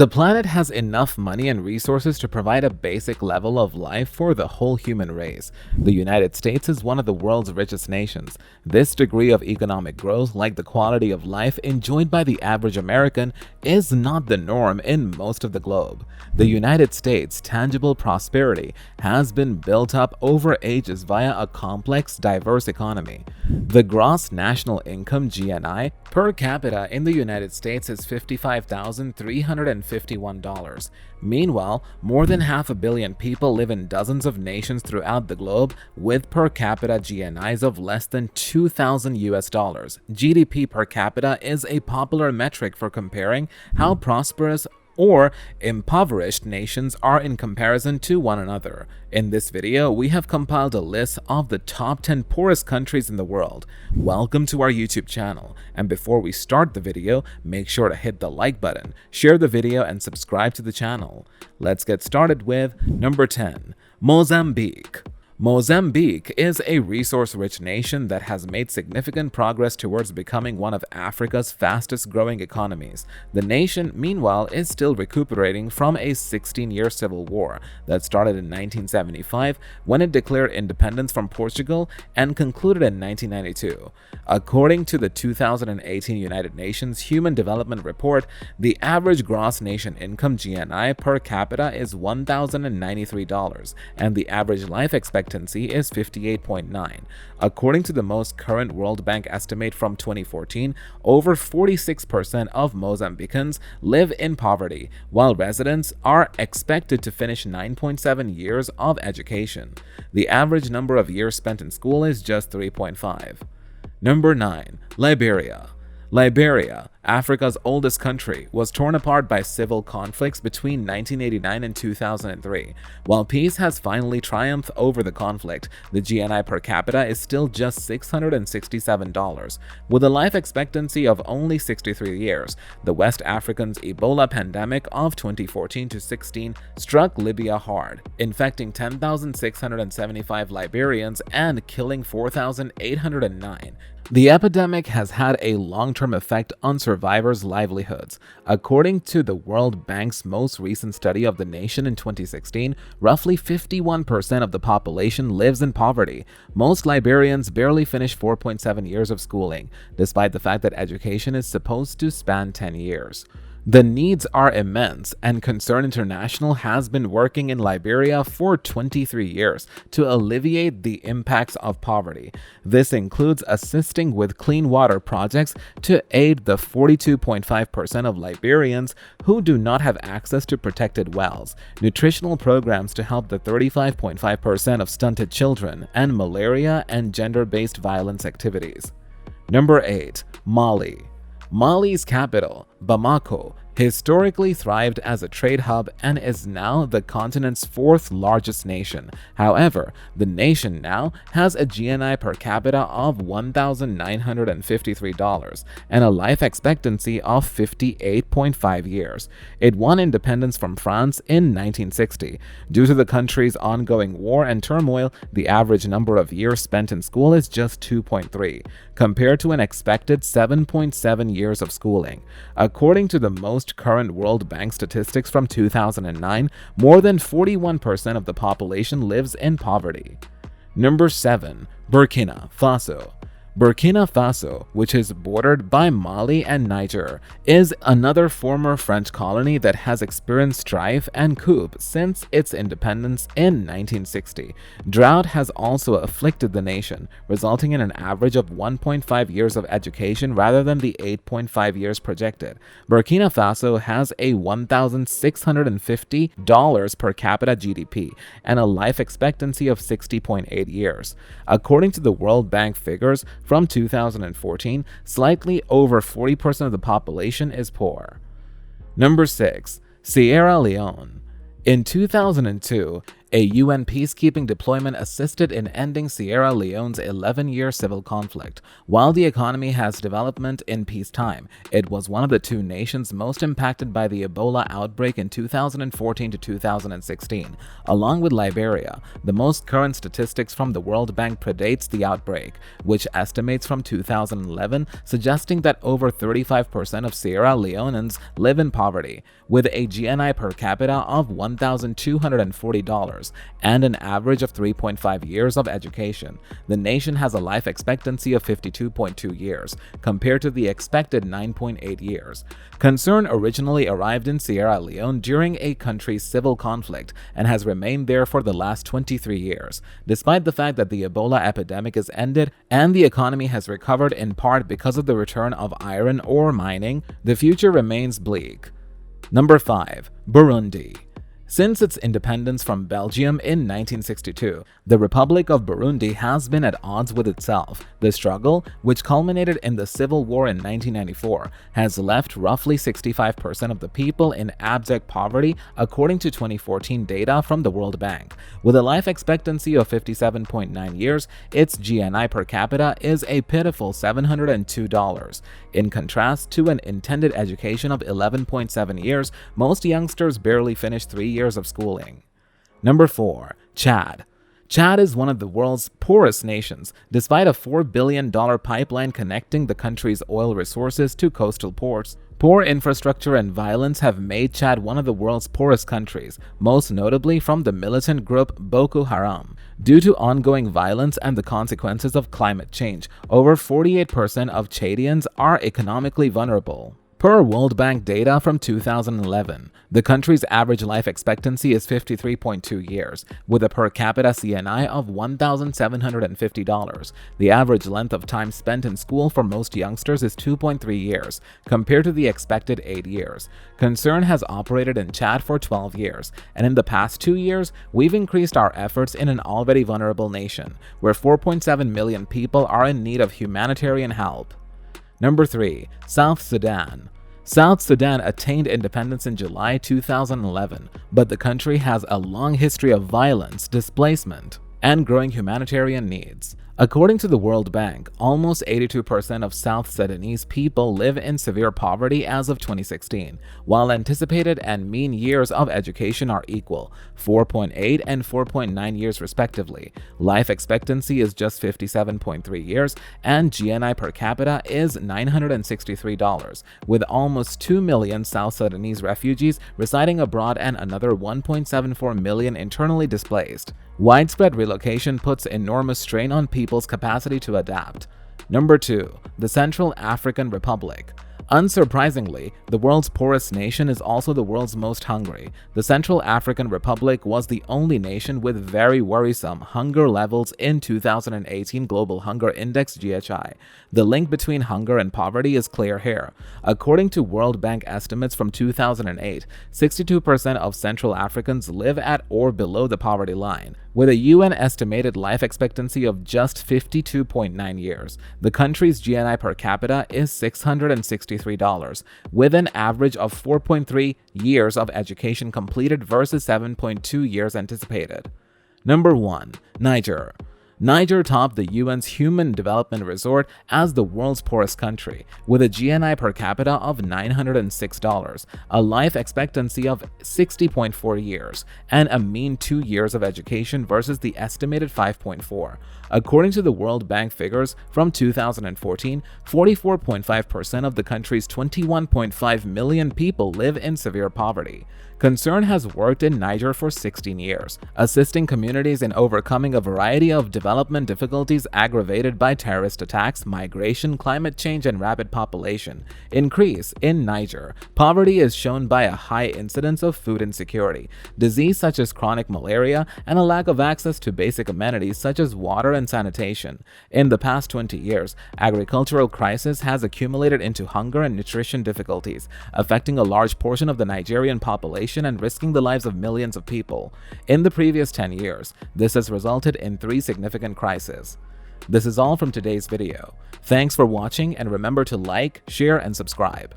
The planet has enough money and resources to provide a basic level of life for the whole human race. The United States is one of the world's richest nations. This degree of economic growth, like the quality of life enjoyed by the average American, is not the norm in most of the globe. The United States' tangible prosperity has been built up over ages via a complex, diverse economy. The gross national income (GNI) per capita in the United States is $55,351. Meanwhile, more than 500 million people live in dozens of nations throughout the globe with per capita GNIs of less than $2,000. GDP per capita is a popular metric for comparing how prosperous or impoverished nations are in comparison to one another. In this video, we have compiled a list of the top 10 poorest countries in the world. Welcome to our YouTube channel, and before we start the video, make sure to hit the like button, share the video, and subscribe to the channel. Let's get started with number 10, Mozambique. Mozambique is a resource-rich nation that has made significant progress towards becoming one of Africa's fastest-growing economies. The nation, meanwhile, is still recuperating from a 16-year civil war that started in 1975 when it declared independence from Portugal and concluded in 1992. According to the 2018 United Nations Human Development Report, the average gross nation income (GNI) per capita is $1,093, and the average life expectancy is 58.9. According to the most current World Bank estimate from 2014, over 46% of Mozambicans live in poverty, while residents are expected to finish 9.7 years of education. The average number of years spent in school is just 3.5. Number 9. Liberia. Liberia, Africa's oldest country, was torn apart by civil conflicts between 1989 and 2003. While peace has finally triumphed over the conflict, the GNI per capita is still just $667. With a life expectancy of only 63 years, the West African's Ebola pandemic of 2014-16 struck Libya hard, infecting 10,675 Liberians and killing 4,809. The epidemic has had a long-term effect on survivors' livelihoods. According to the World Bank's most recent study of the nation in 2016, roughly 51% of the population lives in poverty. Most Liberians barely finish 4.7 years of schooling, despite the fact that education is supposed to span 10 years. The needs are immense, and Concern International has been working in Liberia for 23 years to alleviate the impacts of poverty. This includes assisting with clean water projects to aid the 42.5% of Liberians who do not have access to protected wells, nutritional programs to help the 35.5% of stunted children, and malaria and gender-based violence activities. Number 8. Mali. Mali's capital, Bamako, historically thrived as a trade hub and is now the continent's fourth largest nation. However, the nation now has a GNI per capita of $1,953 and a life expectancy of 58.5 years. It won independence from France in 1960. Due to the country's ongoing war and turmoil, the average number of years spent in school is just 2.3, compared to an expected 7.7 years of schooling. According to the most current World Bank statistics from 2009, more than 41% of the population lives in poverty. Number 7. Burkina Faso. Burkina Faso, which is bordered by Mali and Niger, is another former French colony that has experienced strife and coup since its independence in 1960. Drought has also afflicted the nation, resulting in an average of 1.5 years of education rather than the 8.5 years projected. Burkina Faso has a $1,650 per capita GDP and a life expectancy of 60.8 years. According to the World Bank figures, from 2014, slightly over 40% of the population is poor. Number 6. Sierra Leone. In 2002, A UN peacekeeping deployment assisted in ending Sierra Leone's 11-year civil conflict. While the economy has development in peacetime, it was one of the two nations most impacted by the Ebola outbreak in 2014 to 2016. Along with Liberia, the most current statistics from the World Bank predates the outbreak, which estimates from 2011, suggesting that over 35% of Sierra Leoneans live in poverty, with a GNI per capita of $1,240 and an average of 3.5 years of education. The nation has a life expectancy of 52.2 years, compared to the expected 9.8 years. Concern originally arrived in Sierra Leone during a country's civil conflict and has remained there for the last 23 years. Despite the fact that the Ebola epidemic is ended and the economy has recovered in part because of the return of iron ore mining, the future remains bleak. Number 5. Burundi. Since its independence from Belgium in 1962, the Republic of Burundi has been at odds with itself. The struggle, which culminated in the civil war in 1994, has left roughly 65% of the people in abject poverty, according to 2014 data from the World Bank. With a life expectancy of 57.9 years, its GNI per capita is a pitiful $702. In contrast to an intended education of 11.7 years, most youngsters barely finish 3 years of schooling. Number 4. Chad. Chad is one of the world's poorest nations, despite a $4 billion pipeline connecting the country's oil resources to coastal ports. Poor infrastructure and violence have made Chad one of the world's poorest countries, most notably from the militant group Boko Haram. Due to ongoing violence and the consequences of climate change, over 48% of Chadians are economically vulnerable. Per World Bank data from 2011, the country's average life expectancy is 53.2 years, with a per capita CNI of $1,750. The average length of time spent in school for most youngsters is 2.3 years, compared to the expected 8 years. Concern has operated in Chad for 12 years, and in the past 2 years, we've increased our efforts in an already vulnerable nation, where 4.7 million people are in need of humanitarian help. Number 3. South Sudan. South Sudan attained independence in July 2011, but the country has a long history of violence, displacement, and growing humanitarian needs. According to the World Bank, almost 82% of South Sudanese people live in severe poverty as of 2016, while anticipated and mean years of education are equal, 4.8 and 4.9 years respectively. Life expectancy is just 57.3 years, and GNI per capita is $963, with almost 2 million South Sudanese refugees residing abroad and another 1.74 million internally displaced. Widespread relocation puts enormous strain on people's capacity to adapt. Number 2. The Central African Republic. Unsurprisingly, the world's poorest nation is also the world's most hungry. The Central African Republic was the only nation with very worrisome hunger levels in 2018 Global Hunger Index (GHI). The link between hunger and poverty is clear here. According to World Bank estimates from 2008, 62% of Central Africans live at or below the poverty line, with a UN estimated life expectancy of just 52.9 years. The country's GNI per capita is $663, with an average of 4.3 years of education completed versus 7.2 years anticipated. Number 1. Niger. Niger topped the UN's Human Development Report as the world's poorest country, with a GNI per capita of $906, a life expectancy of 60.4 years, and a mean 2 years of education versus the estimated 5.4. According to the World Bank figures from 2014, 44.5% of the country's 21.5 million people live in severe poverty. Concern has worked in Niger for 16 years, assisting communities in overcoming a variety of development difficulties aggravated by terrorist attacks, migration, climate change, and rapid population increase in Niger. Poverty is shown by a high incidence of food insecurity, disease such as chronic malaria, and a lack of access to basic amenities such as water and sanitation. In the past 20 years, agricultural crisis has accumulated into hunger and nutrition difficulties, affecting a large portion of the Nigerian population and risking the lives of millions of people. In the previous 10 years, this has resulted in 3 significant crises. This is all from today's video. Thanks for watching, and remember to like, share, and subscribe.